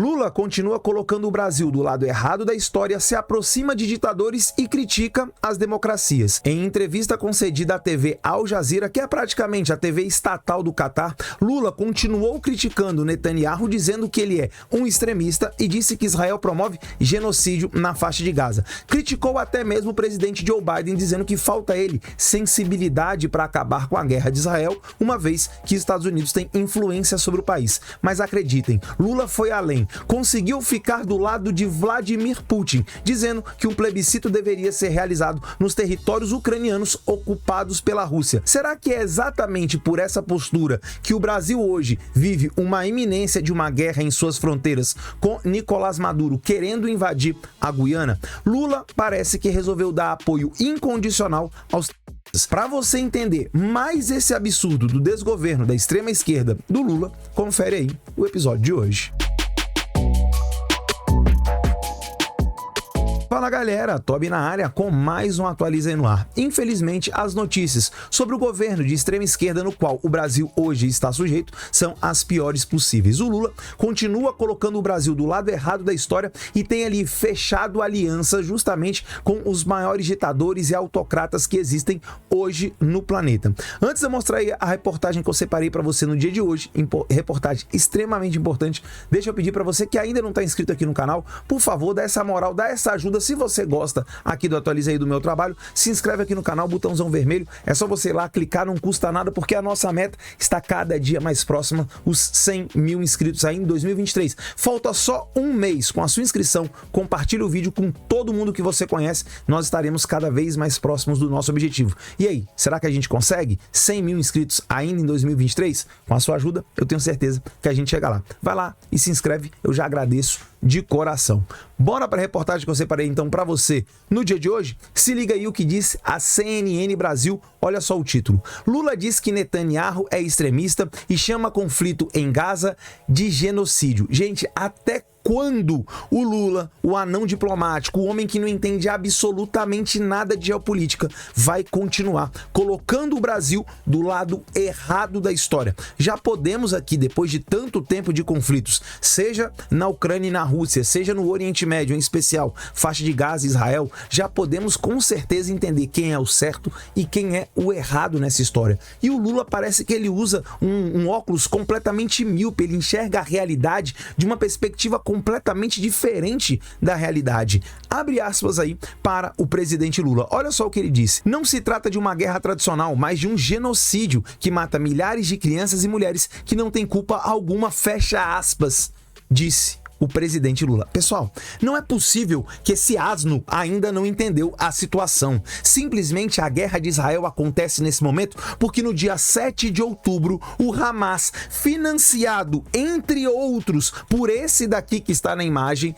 Lula continua colocando o Brasil do lado errado da história, se aproxima de ditadores e critica as democracias. Em entrevista concedida à TV Al Jazeera, que é praticamente a TV estatal do Catar, Lula continuou criticando Netanyahu, dizendo que ele é um extremista e disse que Israel promove genocídio na faixa de Gaza. Criticou até mesmo o presidente Joe Biden, dizendo que falta a ele sensibilidade para acabar com a guerra de Israel, uma vez que Estados Unidos tem influência sobre o país. Mas acreditem, Lula foi além. Conseguiu ficar do lado de Vladimir Putin, dizendo que um plebiscito deveria ser realizado nos territórios ucranianos ocupados pela Rússia. Será que é exatamente por essa postura que o Brasil hoje vive uma iminência de uma guerra em suas fronteiras, com Nicolás Maduro querendo invadir a Guiana? Lula parece que resolveu dar apoio incondicional aos... Para você entender mais esse absurdo do desgoverno da extrema esquerda do Lula, confere aí o episódio de hoje. Fala galera, Toby na área com mais um Atualiza aí no ar. Infelizmente, as notícias sobre o governo de extrema esquerda no qual o Brasil hoje está sujeito são as piores possíveis. O Lula continua colocando o Brasil do lado errado da história e tem ali fechado aliança justamente com os maiores ditadores e autocratas que existem hoje no planeta. Antes de eu mostrar aí a reportagem que eu separei para você no dia de hoje, reportagem extremamente importante, deixa eu pedir para você que ainda não está inscrito aqui no canal, por favor, dá essa moral, dá essa ajuda. Se você gosta aqui do Atualiza aí do meu trabalho, se inscreve aqui no canal, botãozão vermelho, é só você ir lá clicar, não custa nada, porque a nossa meta está cada dia mais próxima, os 100 mil inscritos aí em 2023. Falta só um mês. Com a sua inscrição, compartilhe o vídeo com todo mundo que você conhece, nós estaremos cada vez mais próximos do nosso objetivo. E aí, será que a gente consegue 100 mil inscritos ainda em 2023? Com a sua ajuda, eu tenho certeza que a gente chega lá. Vai lá e se inscreve, eu já agradeço de coração. Bora para a reportagem que eu separei então para você no dia de hoje? Se liga aí o que disse a CNN Brasil, olha só o título. Lula diz que Netanyahu é extremista e chama conflito em Gaza de genocídio. Gente, até quando o Lula, o anão diplomático, o homem que não entende absolutamente nada de geopolítica, vai continuar colocando o Brasil do lado errado da história? Já podemos aqui, depois de tanto tempo de conflitos, seja na Ucrânia e na Rússia, seja no Oriente Médio, em especial faixa de Gaza e Israel, já podemos com certeza entender quem é o certo e quem é o errado nessa história. E o Lula parece que ele usa um óculos completamente míope, ele enxerga a realidade de uma perspectiva completamente diferente da realidade. Abre aspas aí para o presidente Lula. Olha só o que ele disse. Não se trata de uma guerra tradicional, mas de um genocídio que mata milhares de crianças e mulheres que não têm culpa alguma, fecha aspas, disse o presidente Lula. Pessoal, não é possível que esse asno ainda não entendeu a situação. Simplesmente a guerra de Israel acontece nesse momento porque no dia 7 de outubro, o Hamas, financiado, entre outros, por esse daqui que está na imagem,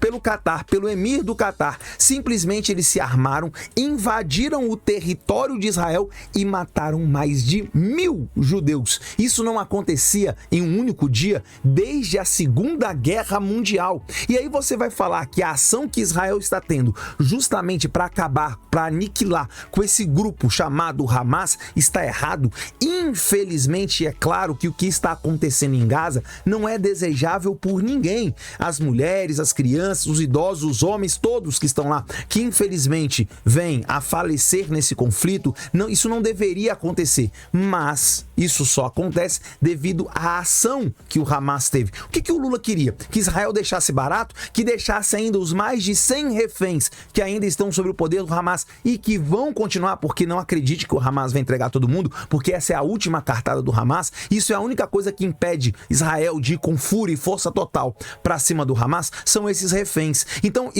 pelo Catar, pelo emir do Catar, simplesmente eles se armaram, invadiram o território de Israel e mataram mais de 1000 judeus. Isso não acontecia em um único dia desde a Segunda Guerra Mundial. E aí você vai falar que a ação que Israel está tendo justamente para acabar, para aniquilar com esse grupo chamado Hamas está errado? Infelizmente, é claro que o que está acontecendo em Gaza não é desejável por ninguém. As mulheres, as crianças, os idosos, os homens, todos que estão lá, que infelizmente vêm a falecer nesse conflito, não, isso não deveria acontecer. Mas isso só acontece devido à ação que o Hamas teve. O que o Lula queria? Que Israel deixasse barato, que deixasse ainda os mais de 100 reféns que ainda estão sob o poder do Hamas e que vão continuar, porque não acredite que o Hamas vai entregar todo mundo, porque essa é a última cartada do Hamas. Isso é a única coisa que impede Israel de ir com fúria e força total para cima do Hamas, são esses reféns. Então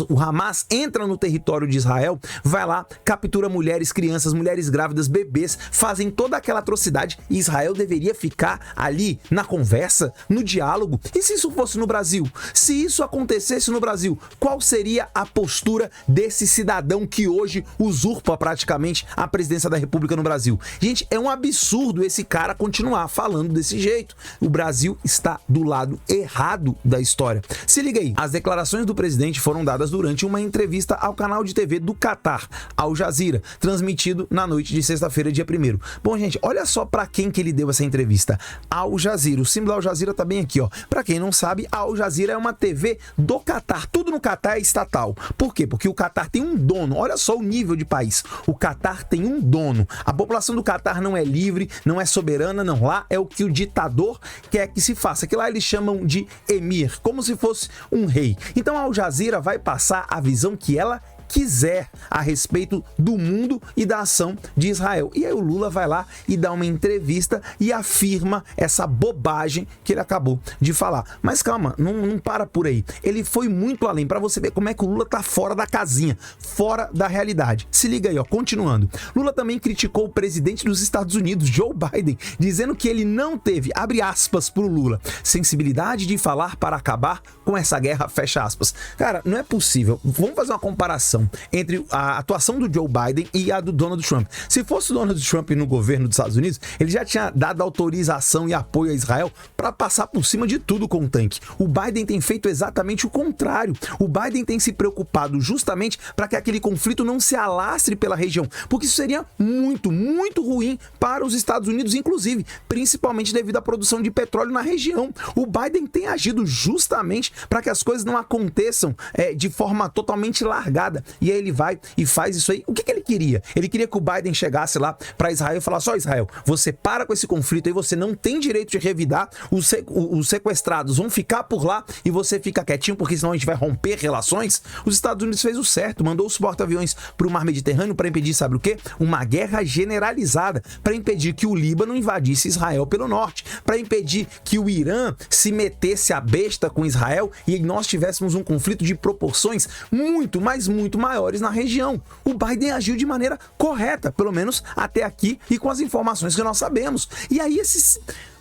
o Hamas entra no território de Israel, vai lá, captura mulheres, crianças, mulheres grávidas, bebês, fazem toda aquela atrocidade e Israel deveria ficar ali na conversa, no diálogo. E se isso fosse no Brasil? Se isso acontecesse no Brasil, qual seria a postura desse cidadão que hoje usurpa praticamente a presidência da República no Brasil? Gente, é um absurdo esse cara continuar falando desse jeito. O Brasil está do lado errado da história. Se liga aí, as declarações do presidente foram dadas durante uma entrevista ao canal de TV do Catar, Al Jazeera, transmitido na noite de sexta-feira, dia 1º. Bom, gente, olha só para quem que ele deu essa entrevista. Al Jazeera, o símbolo Al Jazeera tá bem aqui, ó. Para quem não sabe, sabe, a Al Jazeera é uma TV do Catar. Tudo no Catar é estatal. Por quê? Porque o Catar tem um dono. Olha só o nível de país. O Catar tem um dono. A população do Catar não é livre, não é soberana, não. Lá é o que o ditador quer que se faça. Que lá eles chamam de emir, como se fosse um rei. Então a Al Jazeera vai passar a visão que ela quiser a respeito do mundo e da ação de Israel. E aí o Lula vai lá e dá uma entrevista e afirma essa bobagem que ele acabou de falar. Mas calma, não para por aí. Ele foi muito além, para você ver como é que o Lula tá fora da casinha, fora da realidade. Se liga aí, ó, continuando. Lula também criticou o presidente dos Estados Unidos, Joe Biden, dizendo que ele não teve, abre aspas pro Lula, sensibilidade de falar para acabar com essa guerra, fecha aspas. Cara, não é possível. Vamos fazer uma comparação entre a atuação do Joe Biden e a do Donald Trump. Se fosse o Donald Trump no governo dos Estados Unidos, ele já tinha dado autorização e apoio a Israel para passar por cima de tudo com o tanque. O Biden tem feito exatamente o contrário. O Biden tem se preocupado justamente para que aquele conflito não se alastre pela região, porque isso seria muito, muito ruim para os Estados Unidos, inclusive, principalmente devido à produção de petróleo na região. O Biden tem agido justamente para que as coisas não aconteçam de forma totalmente largada. E aí ele vai e faz isso aí. O que ele queria? Ele queria que o Biden chegasse lá para Israel e falasse: ó, Israel, você para com esse conflito aí, você não tem direito de revidar, os sequestrados vão ficar por lá e você fica quietinho, porque senão a gente vai romper relações. Os Estados Unidos fez o certo, mandou os porta-aviões para o Mar Mediterrâneo para impedir, sabe o quê? Uma guerra generalizada, para impedir que o Líbano invadisse Israel pelo norte, para impedir que o Irã se metesse a besta com Israel e nós tivéssemos um conflito de proporções muito, mas muito maiores na região. O Biden agiu de maneira correta, pelo menos até aqui, e com as informações que nós sabemos. E aí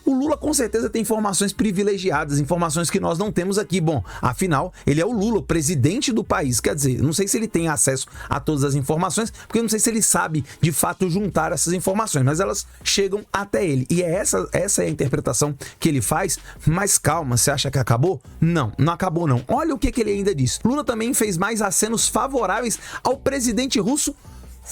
o Lula com certeza tem informações privilegiadas, informações que nós não temos aqui. Bom, afinal, ele é o Lula, o presidente do país. Quer dizer, não sei se ele tem acesso a todas as informações, porque eu não sei se ele sabe, de fato, juntar essas informações, mas elas chegam até ele. E essa é a interpretação que ele faz. Mas calma, você acha que acabou? Não, não acabou não. Olha o que ele ainda disse. Lula também fez mais acenos favoráveis ao presidente russo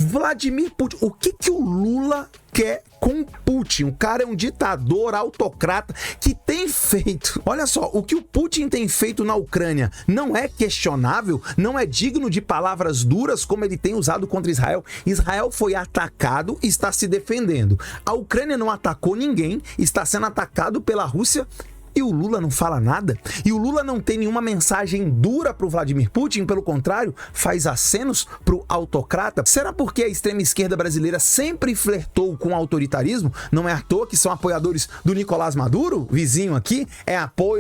Vladimir Putin. O que o Lula quer com Putin? O cara é um ditador, autocrata, que tem feito... Olha só, o que o Putin tem feito na Ucrânia não é questionável, não é digno de palavras duras como ele tem usado contra Israel. Israel foi atacado e está se defendendo. A Ucrânia não atacou ninguém, está sendo atacado pela Rússia. E o Lula não fala nada? E o Lula não tem nenhuma mensagem dura pro Vladimir Putin? Pelo contrário, faz acenos pro autocrata? Será porque a extrema esquerda brasileira sempre flertou com o autoritarismo? Não é à toa que são apoiadores do Nicolás Maduro, vizinho aqui?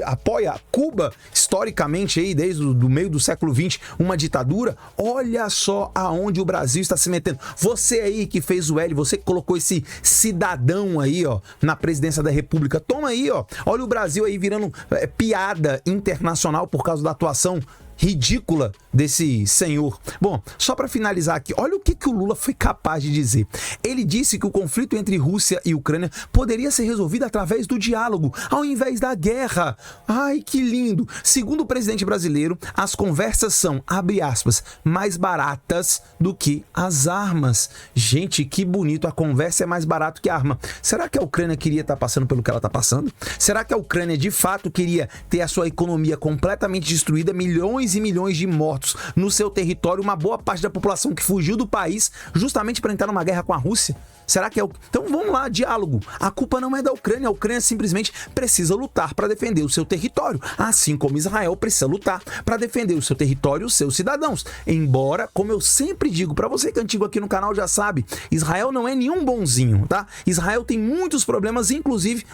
Apoia Cuba, historicamente, aí, desde o meio do século XX, uma ditadura? Olha só aonde o Brasil está se metendo. Você aí que fez o L, você que colocou esse cidadão aí, ó, na presidência da República, toma aí, ó. Olha o Brasil aí virando piada internacional por causa da atuação ridícula desse senhor. Bom, só para finalizar aqui, olha o que o Lula foi capaz de dizer. Ele disse que o conflito entre Rússia e Ucrânia poderia ser resolvido através do diálogo, ao invés da guerra. Ai, que lindo! Segundo o presidente brasileiro, as conversas são, abre aspas, mais baratas do que as armas. Gente, que bonito, a conversa é mais barato que a arma. Será que a Ucrânia queria estar passando pelo que ela está passando? Será que a Ucrânia de fato queria ter a sua economia completamente destruída, milhões e milhões de mortos no seu território, uma boa parte da população que fugiu do país justamente para entrar numa guerra com a Rússia? Será que é o... Então vamos lá, diálogo. A culpa não é da Ucrânia. A Ucrânia simplesmente precisa lutar para defender o seu território, assim como Israel precisa lutar para defender o seu território e os seus cidadãos. Embora, como eu sempre digo, para você que é antigo aqui no canal já sabe, Israel não é nenhum bonzinho, tá? Israel tem muitos problemas, inclusive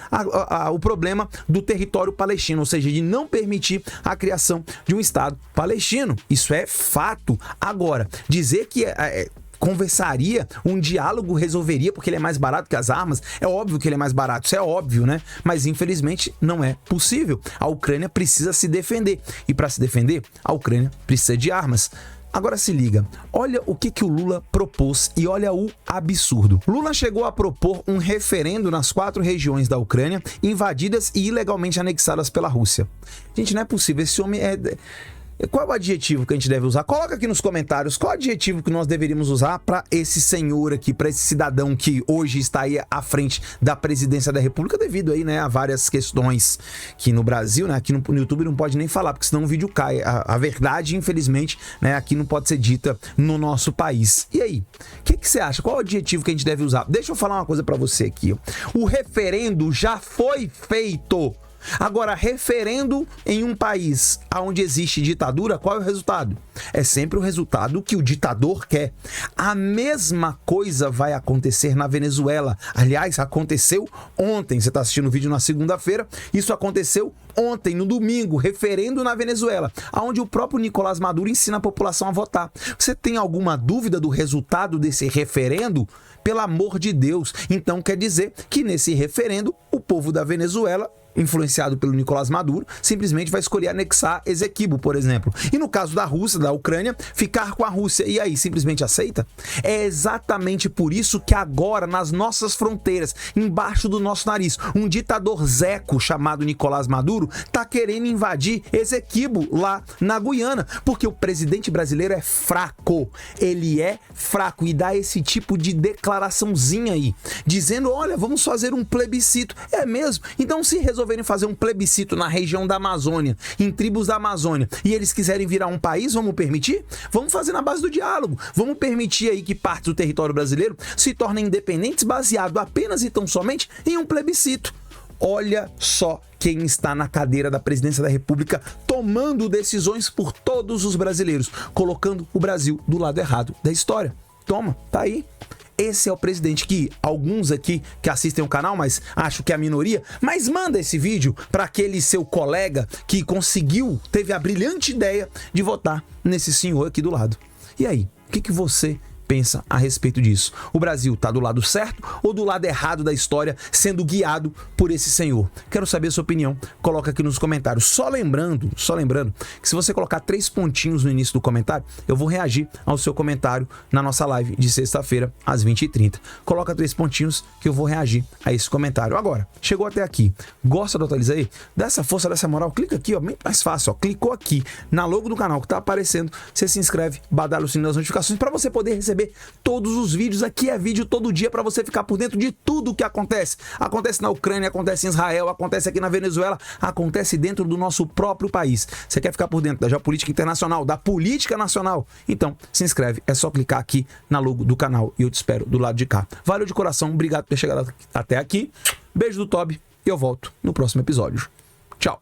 o problema do território palestino, ou seja, de não permitir a criação de um Estado palestino. Isso é fato. Agora, dizer que conversaria, um diálogo resolveria porque ele é mais barato que as armas, é óbvio que ele é mais barato, isso é óbvio, né? Mas infelizmente não é possível. A Ucrânia precisa se defender e para se defender, a Ucrânia precisa de armas. Agora se liga, olha o que o Lula propôs e olha o absurdo. Lula chegou a propor um referendo nas 4 regiões da Ucrânia invadidas e ilegalmente anexadas pela Rússia. Gente, não é possível, esse homem Qual é o adjetivo que a gente deve usar? Coloca aqui nos comentários qual é o adjetivo que nós deveríamos usar para esse senhor aqui, para esse cidadão que hoje está aí à frente da presidência da República, devido aí, né, a várias questões que no Brasil, né, aqui no YouTube não pode nem falar, porque senão o vídeo cai. A verdade, infelizmente, né, aqui não pode ser dita no nosso país. E aí, o que você acha? Qual é o adjetivo que a gente deve usar? Deixa eu falar uma coisa para você aqui. O referendo já foi feito. Agora, referendo em um país onde existe ditadura, qual é o resultado? É sempre o resultado que o ditador quer. A mesma coisa vai acontecer na Venezuela. Aliás, aconteceu ontem. Você está assistindo o vídeo na segunda-feira. Isso aconteceu ontem, no domingo, referendo na Venezuela, onde o próprio Nicolás Maduro ensina a população a votar. Você tem alguma dúvida do resultado desse referendo? Pelo amor de Deus. Então quer dizer que nesse referendo, o povo da Venezuela, influenciado pelo Nicolás Maduro, simplesmente vai escolher anexar Esequibo, por exemplo. E no caso da Rússia, da Ucrânia, ficar com a Rússia. E aí, simplesmente aceita? É exatamente por isso que agora, nas nossas fronteiras, embaixo do nosso nariz, um ditador zeco chamado Nicolás Maduro tá querendo invadir Esequibo lá na Guiana, porque o presidente brasileiro é fraco. Ele é fraco e dá esse tipo de declaraçãozinha aí, dizendo, olha, vamos fazer um plebiscito. É mesmo? Então, se resolverem fazer um plebiscito na região da Amazônia, em tribos da Amazônia, e eles quiserem virar um país, vamos permitir? Vamos fazer na base do diálogo. Vamos permitir aí que partes do território brasileiro se tornem independentes baseado apenas e tão somente em um plebiscito. Olha só quem está na cadeira da presidência da República tomando decisões por todos os brasileiros, colocando o Brasil do lado errado da história. Toma, tá aí. Esse é o presidente que alguns aqui que assistem o canal, mas acho que é a minoria, mas manda esse vídeo para aquele seu colega que teve a brilhante ideia de votar nesse senhor aqui do lado. E aí, o que você pensa a respeito disso? O Brasil tá do lado certo ou do lado errado da história, sendo guiado por esse senhor? Quero saber a sua opinião, coloca aqui nos comentários. Só lembrando que se você colocar 3 pontinhos no início do comentário, eu vou reagir ao seu comentário na nossa live de sexta-feira, às 20h30. Coloca 3 pontinhos que eu vou reagir a esse comentário. Agora, chegou até aqui, gosta do Atualiza aí? Dá essa força, dessa moral, clica aqui, ó, bem mais fácil, ó, clicou aqui na logo do canal que tá aparecendo, você se inscreve, badala o sininho das notificações para você poder receber todos os vídeos. Aqui é vídeo todo dia para você ficar por dentro de tudo o que acontece. Acontece na Ucrânia, acontece em Israel, acontece aqui na Venezuela, acontece dentro do nosso próprio país. Você quer ficar por dentro da geopolítica internacional, da política nacional? Então, se inscreve. É só clicar aqui na logo do canal e eu te espero do lado de cá. Valeu de coração, obrigado por ter chegado até aqui. Beijo do Toby e eu volto no próximo episódio. Tchau.